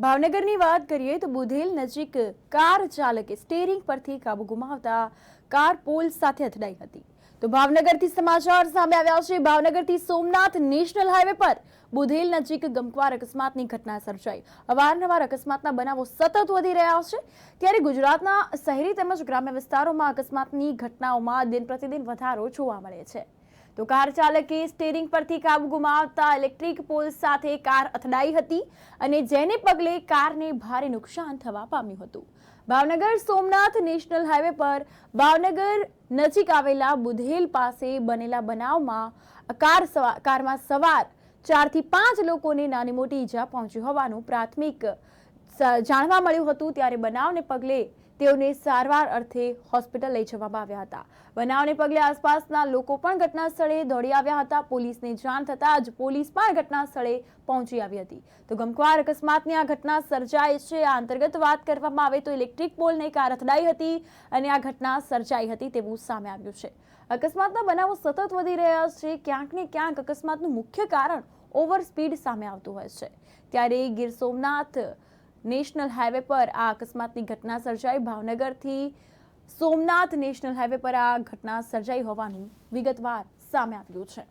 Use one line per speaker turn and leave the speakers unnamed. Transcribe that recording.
ભાવનગરની વાત કરીએ તો બુધેલ નજીક કાર ચાલકે સ્ટીયરિંગ પરથી કાબુ ગુમાવતા કાર પોલ સાથે અથડાઈ હતી। તો ભાવનગરથી સમાચાર સામે આવ્યા છે। ભાવનગરથી સોમનાથ નેશનલ હાઈવે પર બુધેલ નજીક ગમખ્વાર અકસ્માતની ઘટના સર્જાઈ। અવારનવાર અકસ્માતના બનાવો સતત વધી રહ્યા છે, ત્યારે ગુજરાતના શહેરી તેમજ ગ્રામ્ય વિસ્તારોમાં અકસ્માતની ઘટનાઓમાં દિન પ્રતિદિન વધારો જોવા મળે છે। તો કાર ચાલકે સ્ટીયરિંગ પરથી કાબુ ગુમાવતા ઇલેક્ટ્રિક પોલ સાથે કાર અથડાઈ હતી અને જેને પગલે કારને ભારે નુકસાન થવા પામ્યું હતું। ભાવનગર સોમનાથ નેશનલ હાઈવે પર ભાવનગર નજીક આવેલા બુધેલ પાસે બનેલા બનાવમાં કારમાં સવાર 4 થી 5 લોકોને નાની મોટી ઈજા પહોંચી હોવાનું પ્રાથમિક જાણવા મળ્યું હતું। ત્યારે બનાવને પગલે તેઓને સારવાર અર્થે હોસ્પિટલ લઈ જવામાં આવ્યા હતા। બનાવને પગલે આસપાસના લોકો પણ ઘટના સ્થળે દોડી આવ્યા હતા। પોલીસને જાણ થતાં જ પોલીસ પણ ઘટના સ્થળે પહોંચી આવી હતી। તો ગમખ્વાર અકસ્માતની આ ઘટના સર્જાઈ છે। આ અંતર્ગત વાત કરવામાં આવે તો ઇલેક્ટ્રિક પોલને કાર અથડાઈ હતી અને આ ઘટના સર્જાઈ હતી તેવું સામે આવ્યું છે। અકસ્માતના બનાવો સતત વધી રહ્યા છે। ક્યાંક ને ક્યાંક અકસ્માતનું મુખ્ય કારણ ઓવર સ્પીડ સામે આવતું હોય છે। ત્યારે ગીર સોમનાથ નેશનલ હાઈવે પર આ અકસ્માતની ઘટના સર્જાઈ। ભાવનગરથી સોમનાથ નેશનલ હાઈવે પર આ ઘટના સર્જાઈ હોવાનું વિગતવાર સામે આવ્યું છે।